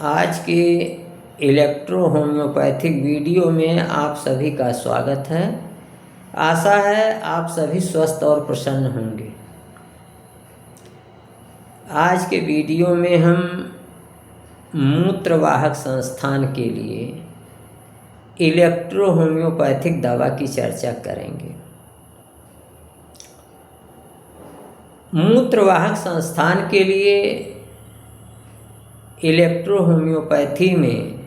आज के electro homeopathic video में आप सभी का स्वागत है। आशा है आप सभी स्वस्थ और प्रसन्न होंगे। आज के वीडियो में हम मूत्रवाहक संस्थान के लिए इलेक्ट्रो होम्योपैथिक दवा की चर्चा करेंगे। मूत्रवाहक संस्थान के लिए इलेक्ट्रो होम्योपैथी में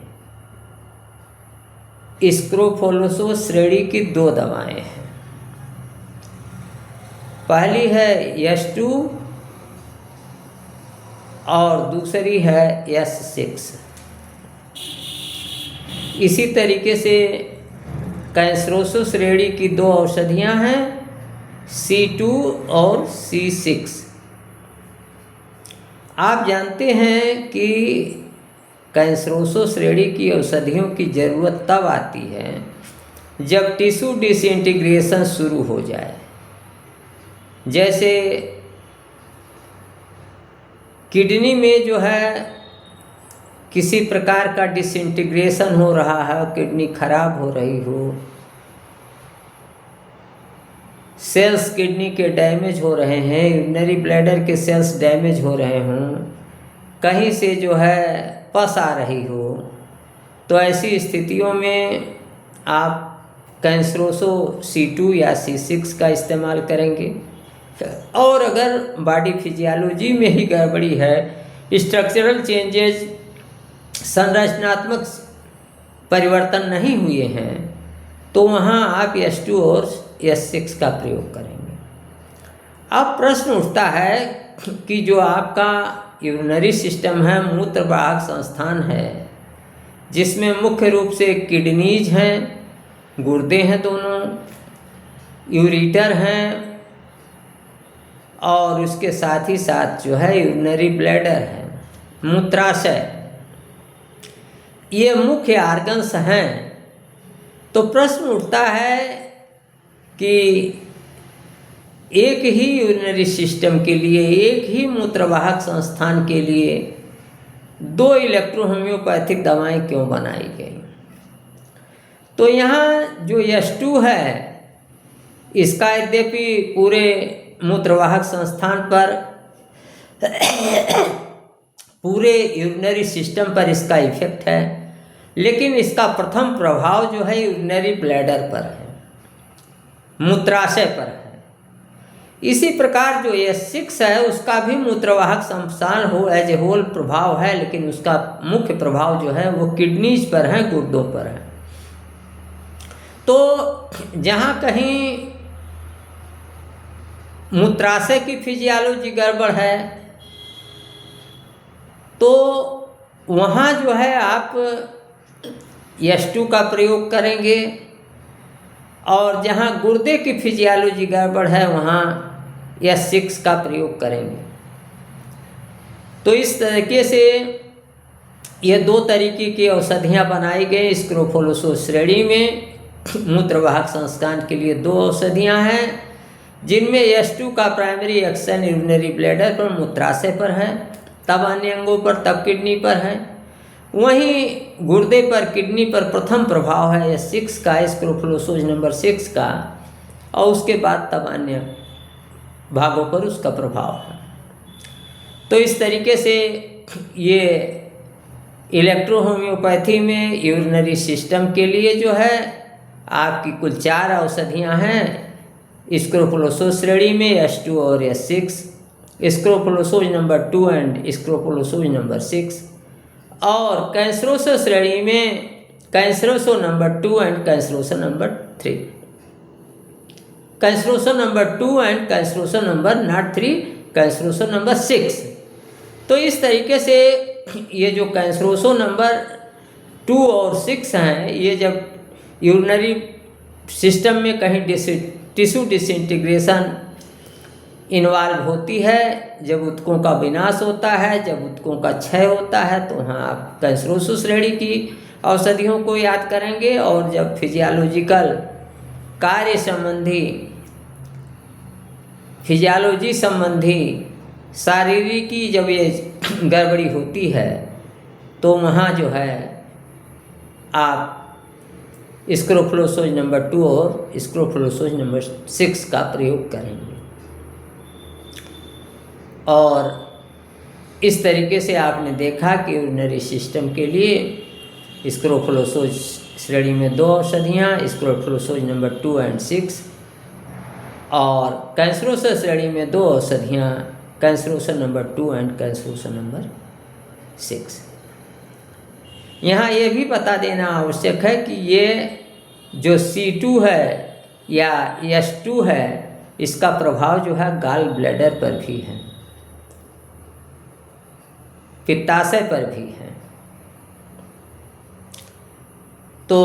स्क्रोफोलोसो श्रेणी की दो दवाएं हैं। पहली है S2 और दूसरी है S6। इसी तरीके से कैंसरोसो श्रेणी की दो औषधियां हैं, C2 और C6। आप जानते हैं कि कैंसरोसो श्रेणी की औषधियों की ज़रूरत तब आती है जब टिश्यू डिसइंटीग्रेशन शुरू हो जाए। जैसे किडनी में जो है किसी प्रकार का डिसइंटीग्रेशन हो रहा है, किडनी खराब हो रही हो, सेल्स किडनी के डैमेज हो रहे हैं, यूरिनरी ब्लैडर के सेल्स डैमेज हो रहे हों, कहीं से जो है पस आ रही हो, तो ऐसी स्थितियों में आप कैंसरोसो C2 या C6 का इस्तेमाल करेंगे। और अगर बॉडी फिजियोलॉजी में ही गड़बड़ी है, स्ट्रक्चरल चेंजेज, संरचनात्मक परिवर्तन नहीं हुए हैं, तो वहाँ आप S2 और S6 का प्रयोग करेंगे। अब प्रश्न उठता है कि जो आपका यूरिनरी सिस्टम है, मूत्रवाहक संस्थान है, जिसमें मुख्य रूप से किडनीज हैं, गुर्दे हैं दोनों, यूरेटर हैं और उसके साथ ही साथ जो है यूरिनरी ब्लैडर है, मूत्राशय, ये मुख्य आर्गन्स हैं। तो प्रश्न उठता है कि एक ही यूरिनरी सिस्टम के लिए, एक ही मूत्रवाहक संस्थान के लिए दो इलेक्ट्रो होम्योपैथिक दवाएं क्यों बनाई गई। तो यहाँ जो S2 है, इसका यद्यपि पूरे मूत्रवाहक संस्थान पर पूरे यूरिनरी सिस्टम पर इसका इफेक्ट है, लेकिन इसका प्रथम प्रभाव जो है यूरिनरी ब्लैडर पर है, मूत्राशय पर है। इसी प्रकार जो S6 है, उसका भी मूत्रवाहक संस्थान हो एज ए होल प्रभाव है, लेकिन उसका मुख्य प्रभाव जो है वो किडनीज पर है, गुर्दों पर है। तो जहाँ कहीं मूत्राशय की फिजियोलॉजी गड़बड़ है, तो वहाँ जो है आप S2 का प्रयोग करेंगे, और जहाँ गुर्दे की फिजियोलॉजी गड़बड़ है वहाँ S6 का प्रयोग करेंगे। तो इस तरीके से ये दो तरीके की औषधियाँ बनाई गई स्क्रोफोलोसो श्रेणी में। मूत्रवाहक संस्थान के लिए दो औषधियाँ हैं, जिनमें S2 का प्राइमरी एक्शन यूरिनरी ब्लैडर पर, मूत्राशय पर है, तब अन्य अंगों पर, तब किडनी पर है। वहीं गुर्दे पर, किडनी पर प्रथम प्रभाव है S6 का, स्क्रोफोलोसो नंबर 6 का, और उसके बाद तब अन्य भागों पर उसका प्रभाव है। तो इस तरीके से ये इलेक्ट्रो होम्योपैथी में यूरिनरी सिस्टम के लिए जो है आपकी कुल 4 औषधियाँ हैं स्क्रोफोलोसो श्रेणी में, S2 और S6, स्क्रोफोलोसो नंबर 2 एंड स्क्रोफोलोसो नंबर 6, और कैंसरोसो श्रेणी में कैंसरोसो नंबर 2 एंड कैंसरोसो नंबर 3, कैंसरोसो नंबर 2 एंड कैंसरोसो नंबर नॉट 3, कैंसरोसो नंबर 6। तो इस तरीके से ये जो कैंसरोसो नंबर 2 और 6 हैं, ये जब यूरिनरी सिस्टम में कहीं टिश्यू डिसइंटीग्रेशन इन्वॉल्व होती है, जब ऊतकों का विनाश होता है, जब ऊतकों का क्षय होता है, तो हाँ आप कैंसरोसो श्रेणी की औषधियों को याद करेंगे। और जब फिजियोलॉजिकल कार्य संबंधी, फिजियोलॉजी संबंधी शारीरिक की जब ये गड़बड़ी होती है, तो वहाँ जो है आप स्क्रोफलोसोज नंबर 2 और स्क्रोफलोसोज नंबर 6 का प्रयोग करेंगे। और इस तरीके से आपने देखा कि यूरिनरी सिस्टम के लिए स्क्रोफलोसोज श्रेणी में 2 औषधियाँ, स्क्रोफलोसोज नंबर 2 और 6, और कैंसरोसस श्रेणी में 2 औषधियाँ, कैंसरोसन नंबर 2 और कैंसरोसन नंबर 6। यहाँ ये भी बता देना आवश्यक है कि ये जो C2 है या S2 है, इसका प्रभाव जो है गाल ब्लैडर पर भी है, पित्ताशय पर भी है। तो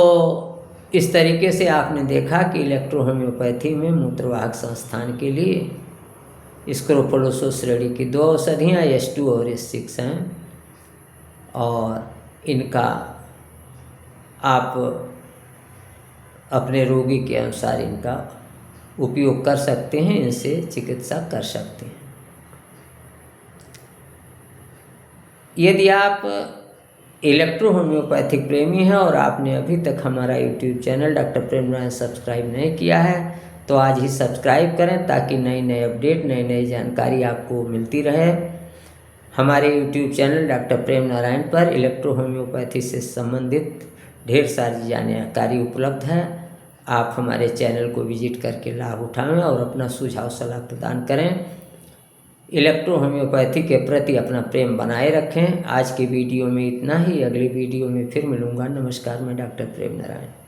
इस तरीके से आपने देखा कि इलेक्ट्रोहोम्योपैथी में मूत्रवाहक संस्थान के लिए स्क्रोफलोसोज श्रेणी की 2 औषधियाँ S2 और S6 हैं, और इनका आप अपने रोगी के अनुसार इनका उपयोग कर सकते हैं, इनसे चिकित्सा कर सकते हैं। यदि आप इलेक्ट्रोहोम्योपैथिक प्रेमी हैं और आपने अभी तक हमारा यूट्यूब चैनल डॉक्टर प्रेम नारायण सब्सक्राइब नहीं किया है तो आज ही सब्सक्राइब करें, ताकि नई नई अपडेट, नई नई जानकारी आपको मिलती रहे। हमारे यूट्यूब चैनल डॉक्टर प्रेम नारायण पर इलेक्ट्रोहोम्योपैथी से संबंधित ढेर सारी जानकारी उपलब्ध है। आप हमारे चैनल को विजिट करके लाभ उठाएं और अपना सुझाव सलाह प्रदान करें। इलेक्ट्रोहोम्योपैथी के प्रति अपना प्रेम बनाए रखें। आज की वीडियो में इतना ही, अगली वीडियो में फिर मिलूँगा। नमस्कार, मैं डॉक्टर प्रेम नारायण।